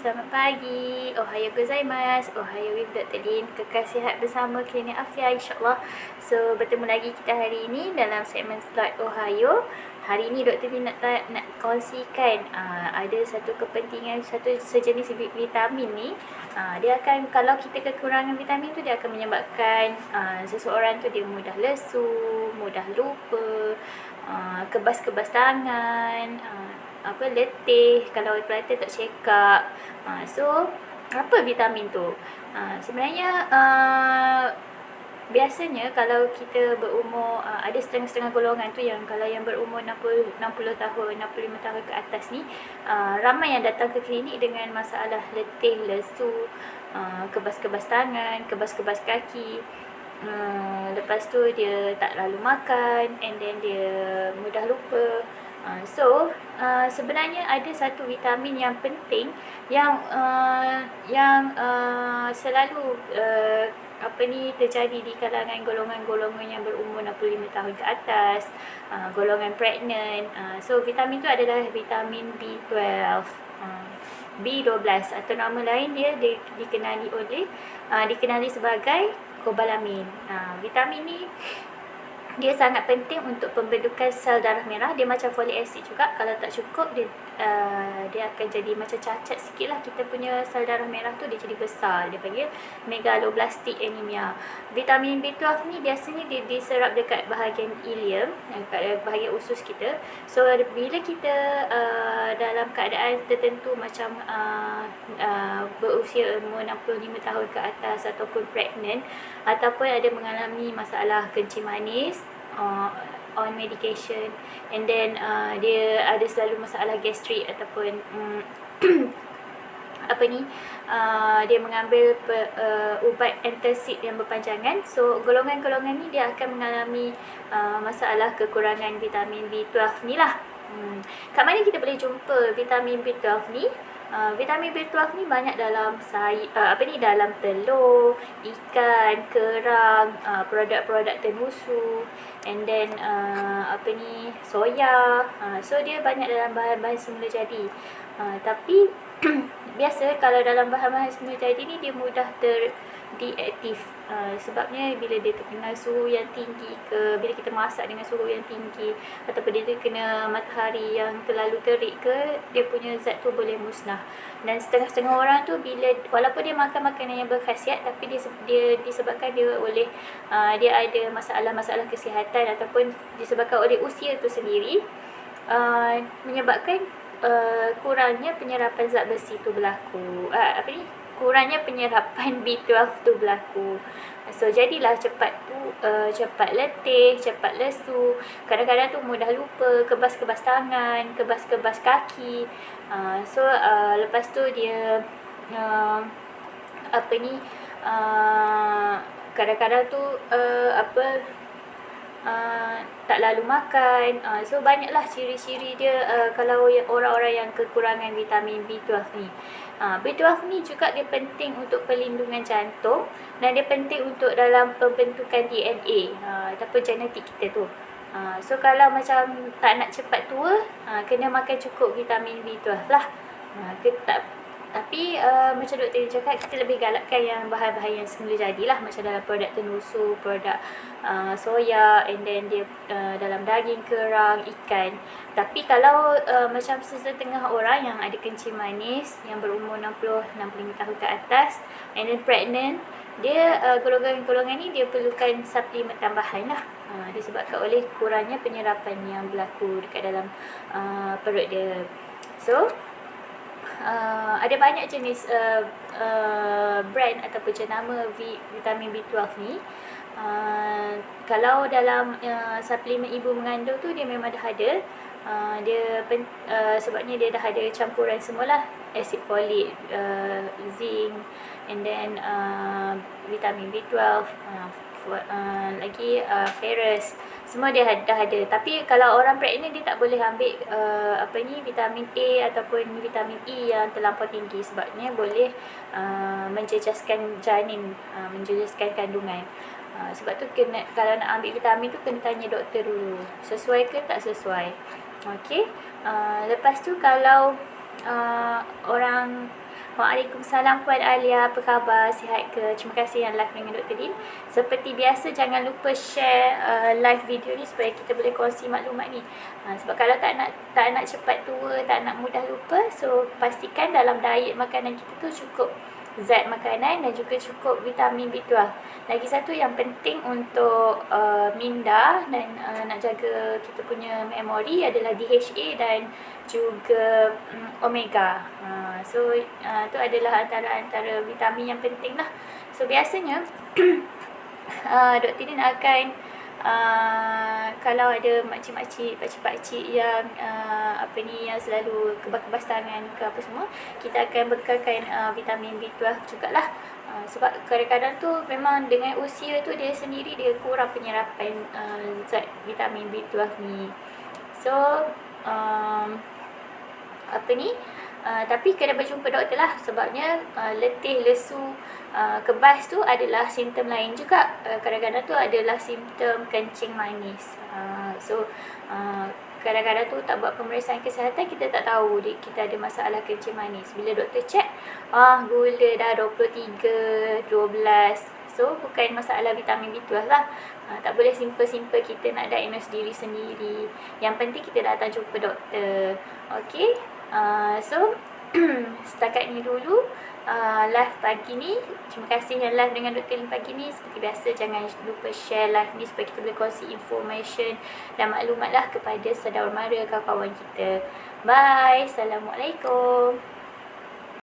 selamat pagi. Ohayo gozaimasu. Ohayo with Dr. Lin. Kekal sihat bersama Klinik Afia insyaAllah. So, bertemu lagi kita hari ini dalam segmen slot Ohayo. Hari ini Dr. Lin nak kongsikan ada satu kepentingan, satu sejenis vitamin ni. Dia akan, kalau kita kekurangan vitamin tu, dia akan menyebabkan seseorang tu dia mudah lesu, mudah lupa, kebas-kebas tangan, letih kalau pelatihan tak check up. So apa vitamin tu? Sebenarnya biasanya kalau kita berumur, ada setengah-setengah golongan tu yang kalau yang berumur 60 tahun, 65 tahun ke atas ni, ramai yang datang ke klinik dengan masalah letih, lesu, kebas-kebas tangan, kebas-kebas kaki. Lepas tu dia tak lalu makan, and then dia mudah lupa. So sebenarnya ada satu vitamin yang penting yang selalu terjadi di kalangan golongan-golongan yang berumur 65 tahun ke atas, golongan pregnant. So vitamin tu adalah vitamin B12. B12 atau nama lain dia dikenali sebagai cobalamin. Vitamin ni dia sangat penting untuk pembentukan sel darah merah. Dia macam folic acid juga. Kalau tak cukup, dia akan jadi macam cacat sikit lah. Kita punya sel darah merah tu dia jadi besar. Dia panggil megaloblastic anemia. Vitamin B12 ni biasanya dia diserap dekat bahagian ileum, dekat bahagian usus kita. So bila kita dalam keadaan tertentu macam berusia umur 65 tahun ke atas, ataupun pregnant, ataupun ada mengalami masalah kencing manis, on medication, and then dia ada selalu masalah gastrik ataupun dia mengambil ubat antacid yang berpanjangan. So golongan-golongan ni dia akan mengalami masalah kekurangan vitamin B12 ni lah. Kat mana kita boleh jumpa vitamin B12 ni? Vitamin B12 ni banyak dalam dalam telur, ikan, kerang, produk-produk tenusu, and then soya. So dia banyak dalam bahan-bahan semula jadi. Tapi biasa kalau dalam bahan-bahan semula jadi ni dia mudah deaktif. Sebabnya bila dia terkena suhu yang tinggi ke, bila kita masak dengan suhu yang tinggi, ataupun dia terkena matahari yang terlalu terik ke, dia punya zat tu boleh musnah. Dan setengah-setengah orang tu walaupun dia makan makanan yang berkhasiat, tapi dia disebabkan dia ada masalah-masalah kesihatan, ataupun disebabkan oleh usia tu sendiri, menyebabkan kurangnya penyerapan zat besi tu berlaku. Kurangnya penyerapan B12 tu berlaku. So jadilah cepat letih, cepat lesu, kadang-kadang tu mudah lupa, kebas-kebas tangan, kebas-kebas kaki. So lepas tu dia kadang-kadang tu tak lalu makan. So banyaklah ciri-ciri dia kalau orang-orang yang kekurangan vitamin B12 ni. B12 ni juga dia penting untuk perlindungan jantung, dan dia penting untuk dalam pembentukan DNA ataupun genetik kita tu. So kalau macam tak nak cepat tua, kena makan cukup vitamin B12 lah. Tapi macam doktor cakap, kita lebih galakkan yang bahan-bahan yang semula jadilah, macam dalam produk tenusu, produk soya, and then dia dalam daging, kerang, ikan. Tapi kalau macam setengah orang yang ada kencing manis, yang berumur 60-65 tahun ke atas, and then pregnant, dia golongan-golongan ni dia perlukan suplemen tambahan lah, disebabkan oleh kurangnya penyerapan yang berlaku dekat dalam perut dia. So ada banyak jenis brand ataupun jenama vitamin B12 ni. Kalau dalam suplemen ibu mengandung tu, dia memang dah ada. Sebabnya dia dah ada campuran semualah, acid folic, zinc, and then vitamin B12, lagi ferrous, semua dia dah ada. Tapi kalau orang pregnant, dia tak boleh ambil vitamin A ataupun vitamin E yang terlampau tinggi, sebabnya boleh menjejaskan janin, menjejaskan kandungan. Sebab tu kalau nak ambil vitamin tu, kena tanya doktor dulu sesuai ke tak sesuai. Okey. Lepas tu kalau orang Waalaikumsalam Puan Alia, apa khabar? Sihat ke? Terima kasih yang live dengan Dr. Din. Seperti biasa, jangan lupa share live video ni supaya kita boleh kongsi maklumat ni. Sebab kalau tak nak cepat tua, tak nak mudah lupa, so pastikan dalam diet makanan kita tu cukup zat makanan dan juga cukup vitamin B12. Lagi satu yang penting untuk minda dan nak jaga kita punya memori adalah DHA dan juga omega. So tu adalah antara vitamin yang penting lah. So biasanya Dr. Din akan kalau ada makcik-makcik, pakcik-pakcik yang yang selalu kebas-kebas tangan ke apa semua, kita akan bekalkan vitamin B12 jugalah. Sebab kadang-kadang tu memang dengan usia tu dia sendiri dia kurang penyerapan zat vitamin B12 ni. So tapi kena berjumpa doktor lah, sebabnya letih, lesu, kebas tu adalah simptom lain juga. Kadang-kadang tu adalah simptom kencing manis. Kadang-kadang tu tak buat pemeriksaan kesihatan, kita tak tahu kita ada masalah kencing manis. Bila doktor check, gula dah 23, 12. So bukan masalah vitamin B12 lah. Tak boleh simple-simple kita nak diagnose diri sendiri. Yang penting kita datang jumpa doktor. Okay. So setakat ni dulu live pagi ni. Terima kasih yang live dengan Dr. Lin pagi ni. Seperti biasa, jangan lupa share live ni supaya kita boleh kongsi information dan maklumat lah kepada saudara mara, kawan-kawan kita. Bye. Assalamualaikum.